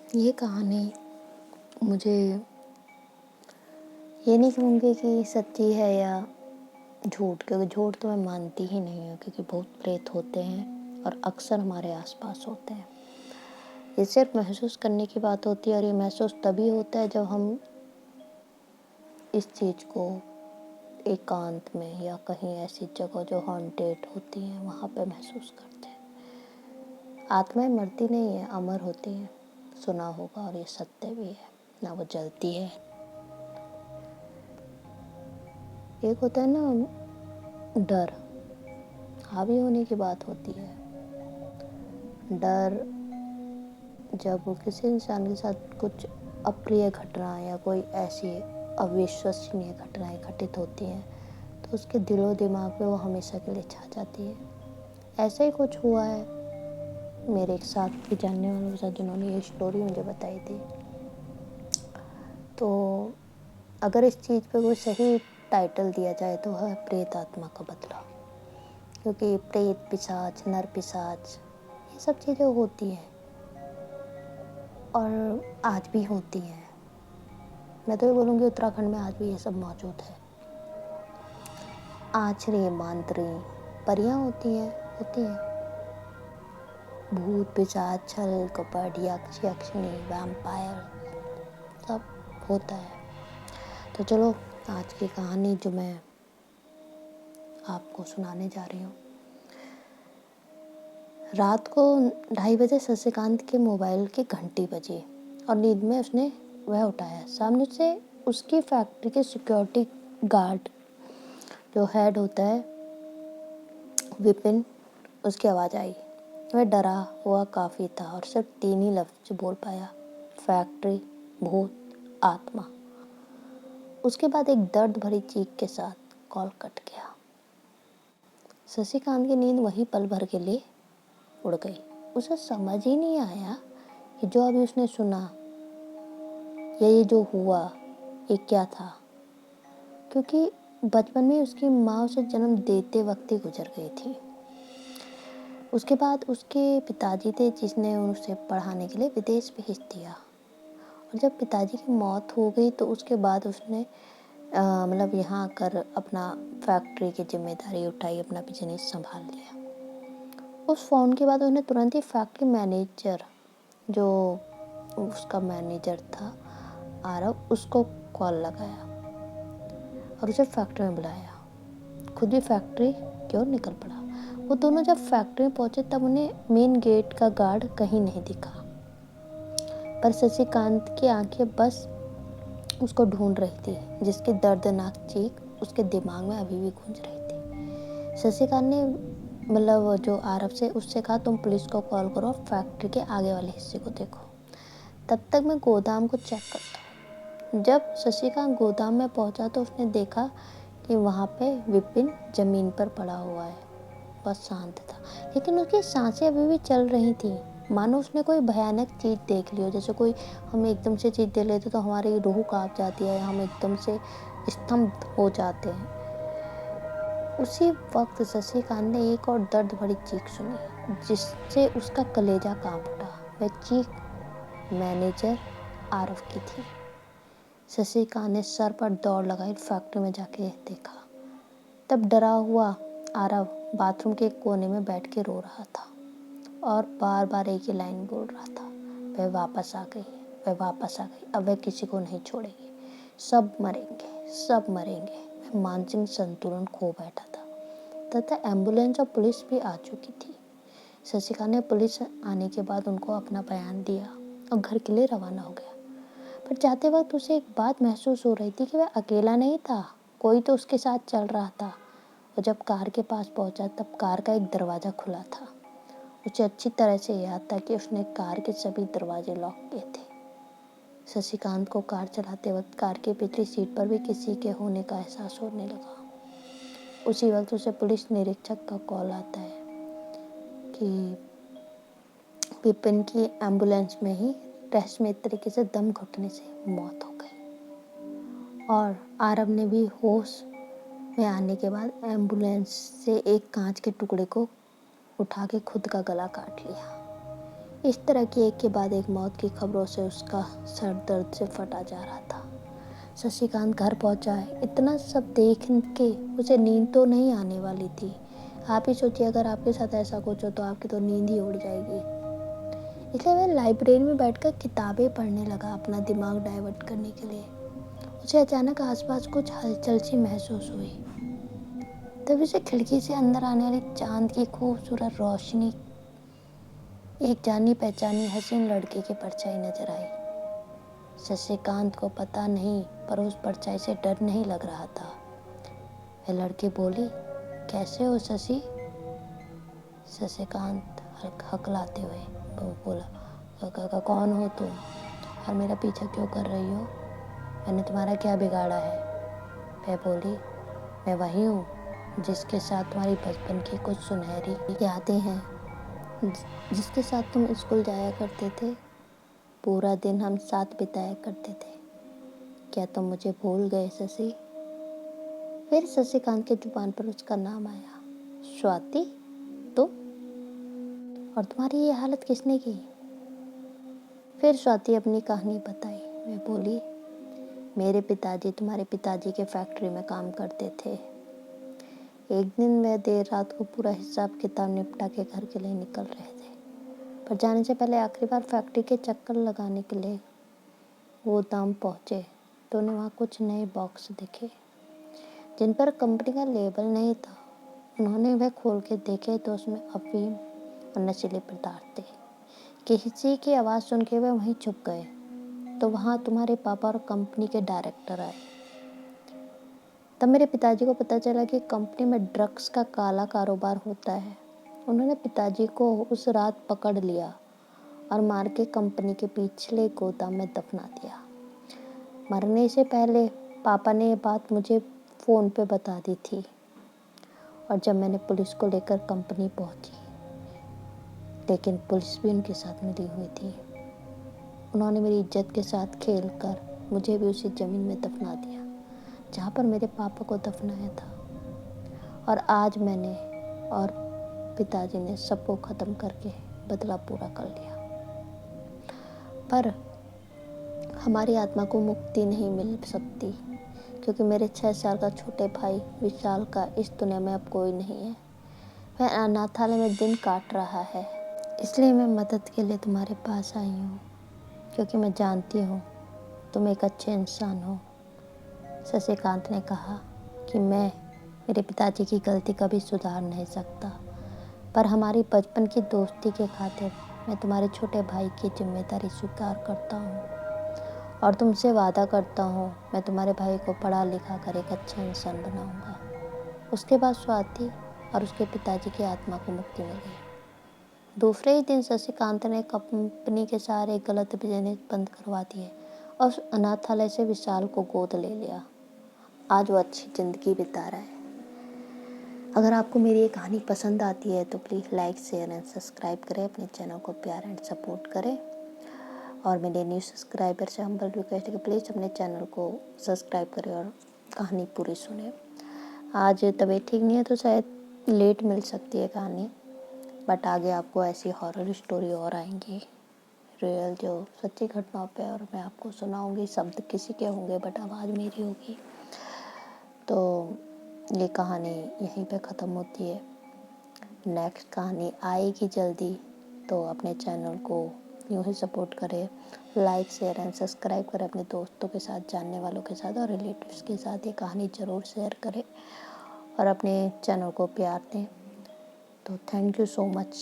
ये कहानी मुझे ये नहीं कहूँगी कि सच्ची है या झूठ, क्योंकि झूठ तो मैं मानती ही नहीं हूँ, क्योंकि बहुत प्रेत होते हैं और अक्सर हमारे आसपास होते हैं। ये सिर्फ महसूस करने की बात होती है, और ये महसूस तभी होता है जब हम इस चीज़ को एकांत में या कहीं ऐसी जगह जो हॉन्टेड होती हैं वहाँ पे महसूस करते हैं। आत्माएं मरती नहीं है, अमर होती हैं, सुना होगा, और ये सत्य भी है। ना वो जलती है। एक होता है ना डर, हावी होने की बात होती है। डर जब किसी इंसान के साथ कुछ अप्रिय घटना या कोई ऐसी अविश्वसनीय घटनाएं घटित होती हैं तो उसके दिलो दिमाग में वो हमेशा के लिए छा जाती है। ऐसा ही कुछ हुआ है मेरे एक साथ भी जानने वालों के साथ, जिन्होंने ये स्टोरी मुझे बताई थी। तो अगर इस चीज़ पे कोई सही टाइटल दिया जाए तो है प्रेत आत्मा का बदला, क्योंकि प्रेत, पिशाच, नर पिशाच, ये सब चीज़ें होती हैं और आज भी होती हैं। मैं तो ये बोलूँगी उत्तराखंड में आज भी ये सब मौजूद है। आचरी, मांतरी, परियां होती हैं। भूत, पिशाच, छल, कपट, यक्ष, यक्षिणी, वैम्पायर, सब होता है। तो चलो आज की कहानी जो मैं आपको सुनाने जा रही हूँ। रात को 2:30 बजे शशिकांत के मोबाइल की घंटी बजी और नींद में उसने वह उठाया। सामने से उसकी फैक्ट्री के सिक्योरिटी गार्ड जो हेड होता है विपिन, उसकी आवाज़ आई। वह डरा हुआ काफ़ी था और सिर्फ 3 ही लफ्ज़ बोल पाया, फैक्ट्री, भूत, आत्मा। उसके बाद एक दर्द भरी चीख के साथ कॉल कट गया। शशिकांत की नींद वहीं पल भर के लिए उड़ गई। उसे समझ ही नहीं आया कि जो अभी उसने सुना या ये जो हुआ ये क्या था, क्योंकि बचपन में उसकी माँ उसे जन्म देते वक्त ही गुजर गई थी। उसके बाद उसके पिताजी थे जिसने उसे पढ़ाने के लिए विदेश भेज दिया, और जब पिताजी की मौत हो गई तो उसके बाद उसने मतलब यहाँ आकर अपना फैक्ट्री की जिम्मेदारी उठाई, अपना बिजनेस संभाल लिया। उस फ़ोन के बाद उसने तुरंत ही फैक्ट्री मैनेजर, जो उसका मैनेजर था आरव, उसको कॉल लगाया और उसे फैक्ट्री में बुलाया। खुद भी फैक्ट्री की ओर निकल पड़ा। वो दोनों जब फैक्ट्री में पहुंचे तब उन्हें मेन गेट का गार्ड कहीं नहीं दिखा, पर शशिकांत की आंखें बस उसको ढूंढ रही थी, जिसकी दर्दनाक चीख उसके दिमाग में अभी भी गूंज रही थी। शशिकांत ने मतलब जो आरव से उससे कहा, तुम पुलिस को कॉल करो, फैक्ट्री के आगे वाले हिस्से को देखो, तब तक मैं गोदाम को चेक करता हूँ। जब शशिकांत गोदाम में पहुंचा तो उसने देखा कि वहाँ पे विपिन जमीन पर पड़ा हुआ है, बस शांत था, लेकिन उसकी सांसें अभी भी चल रही थी, मानो उसने कोई भयानक चीज़ देख ली हो। जैसे कोई हम एकदम से चीज़ देख लेते तो हमारी रूह कांप जाती है, हम एकदम से स्तंभ हो जाते हैं। उसी वक्त शशिकांत ने एक और दर्द भरी चीख सुनी, जिससे उसका कलेजा कांप उठा। वह चीख मैनेजर आरव की थी। शशिकांत ने सर पर दौड़ लगाई, फैक्ट्री में जाके देखा। तब डरा हुआ आरव बाथरूम के कोने में बैठ के रो रहा था और बार बार एक ही लाइन बोल रहा था, वह वापस आ गई, वह वापस आ गई, अब वह किसी को नहीं छोड़ेगी, सब मरेंगे, सब मरेंगे। वह मानसिक संतुलन खो बैठा था तथा एम्बुलेंस और पुलिस भी आ चुकी थी। शशिकांत ने पुलिस आने के बाद उनको अपना बयान दिया और घर के लिए रवाना हो गया। पर जाते वक्त उसे एक बात महसूस हो रही थी कि वह अकेला नहीं था, कोई तो उसके साथ चल रहा था। और जब कार के पास पहुंचा तब कार का एक दरवाज़ा खुला था। उसे अच्छी तरह से याद था कि उसने कार के सभी दरवाजे लॉक किए थे। शशिकांत को कार चलाते वक्त कार की पिछली सीट पर भी किसी के होने का एहसास होने लगा। उसी वक्त उसे पुलिस निरीक्षक का कॉल आता है कि विपिन की एम्बुलेंस में ही रहस्यमय तरीके से दम घुटने से मौत हो गई। और आरव ने भी होश में आने के बाद एम्बुलेंस से एक कांच के टुकड़े को उठा के खुद का गला काट लिया। इस तरह की एक के बाद एक मौत की खबरों से उसका सर दर्द से फटा जा रहा था। शशिकांत घर पहुंचा है। इतना सब देख के उसे नींद तो नहीं आने वाली थी। आप ही सोचिए, अगर आपके साथ ऐसा कुछ हो तो आपकी तो नींद ही उड़ जाएगी। इसलिए वह लाइब्रेरी में बैठकर किताबें पढ़ने लगा, अपना दिमाग डाइवर्ट करने के लिए। उसे अचानक आसपास कुछ हलचल सी महसूस हुई। तभी उसे खिड़की से अंदर आने वाली चांद की खूबसूरत रोशनी, एक जानी पहचानी हसीन लड़के की परछाई नजर आई। शशिकांत को पता नहीं, पर उस परछाई से डर नहीं लग रहा था। वह लड़की बोली, कैसे हो शशि? शशिकांत हकलाते हुए वो बोला, कौन हो तुम और मेरा पीछा क्यों कर रही हो? मैंने तुम्हारा क्या बिगाड़ा है? वह बोली, मैं वही हूँ जिसके साथ तुम्हारी बचपन की कुछ सुनहरी यादें हैं, जिसके साथ तुम स्कूल जाया करते थे, पूरा दिन हम साथ बिताया करते थे। क्या तुम मुझे भूल गए शशि? फिर शशिकांत के जुबान पर उसका नाम आया, स्वाति, तुम? और तुम्हारी ये हालत किसने की? फिर स्वाति अपनी कहानी बताई। वह बोली, मेरे पिताजी तुम्हारे पिताजी के फैक्ट्री में काम करते थे। एक दिन वह देर रात को पूरा हिसाब किताब निपटा के घर के लिए निकल रहे थे, पर जाने से पहले आखिरी बार फैक्ट्री के चक्कर लगाने के लिए गोदाम पहुंचे तो उन्हें वहाँ कुछ नए बॉक्स दिखे जिन पर कंपनी का लेबल नहीं था। उन्होंने वह खोल के देखे तो उसमें अफीम और नशीले पदार्थ थे। किसी की आवाज़ सुन के वह वहीं छुप गए तो वहाँ तुम्हारे पापा और कंपनी के डायरेक्टर आए। तब मेरे पिताजी को पता चला कि कंपनी में ड्रग्स का काला कारोबार होता है। उन्होंने पिताजी को उस रात पकड़ लिया और मार के कंपनी के पिछले गोदाम में दफना दिया। मरने से पहले पापा ने ये बात मुझे फ़ोन पे बता दी थी, और जब मैंने पुलिस को लेकर कंपनी पहुंची, लेकिन पुलिस भी उनके साथ मिली हुई थी। उन्होंने मेरी इज्जत के साथ खेलकर मुझे भी उसी ज़मीन में दफना दिया जहाँ पर मेरे पापा को दफनाया था। और आज मैंने और पिताजी ने सबको ख़त्म करके बदला पूरा कर लिया। पर हमारी आत्मा को मुक्ति नहीं मिल सकती, क्योंकि मेरे 6 साल का छोटे भाई विशाल का इस दुनिया में अब कोई नहीं है। वह अनाथालय में दिन काट रहा है। इसलिए मैं मदद के लिए तुम्हारे पास आई हूँ, क्योंकि मैं जानती हूँ तुम एक अच्छे इंसान हो। शशिकांत ने कहा कि मैं मेरे पिताजी की गलती कभी सुधार नहीं सकता, पर हमारी बचपन की दोस्ती के खातिर मैं तुम्हारे छोटे भाई की जिम्मेदारी स्वीकार करता हूँ और तुमसे वादा करता हूँ मैं तुम्हारे भाई को पढ़ा लिखा कर एक अच्छा इंसान बनाऊँगा। उसके बाद स्वाति और उसके पिताजी की आत्मा को मुक्ति मिल गई। दूसरे ही दिन शशिकांत ने कंपनी के सारे गलत बिजनेस बंद करवा दिए और उस अनाथालय से विशाल को गोद ले लिया। आज वो अच्छी ज़िंदगी बिता रहा है। अगर आपको मेरी ये कहानी पसंद आती है तो please like, share and subscribe करें। अपने चैनल को प्यार एंड सपोर्ट करें। और मेरे न्यू सब्सक्राइबर से हम्बल रिक्वेस्ट है कि प्लीज़ अपने चैनल को सब्सक्राइब करें और कहानी पूरी सुने। आज तबीयत ठीक नहीं है तो शायद लेट मिल सकती है कहानी, बट आगे आपको ऐसी हॉरर स्टोरी और आएंगी, रियल जो सच्ची घटनाओं पे, और मैं आपको सुनाऊंगी। शब्द किसी के होंगे बट आवाज़ मेरी होगी। तो ये कहानी यहीं पे ख़त्म होती है। नेक्स्ट कहानी आएगी जल्दी, तो अपने चैनल को यूँ ही सपोर्ट करें, लाइक, शेयर एंड सब्सक्राइब करें। अपने दोस्तों के साथ, जानने वालों के साथ और रिलेटिव्स के साथ ये कहानी ज़रूर शेयर करें और अपने चैनल को प्यार दें। तो थैंक यू सो मच।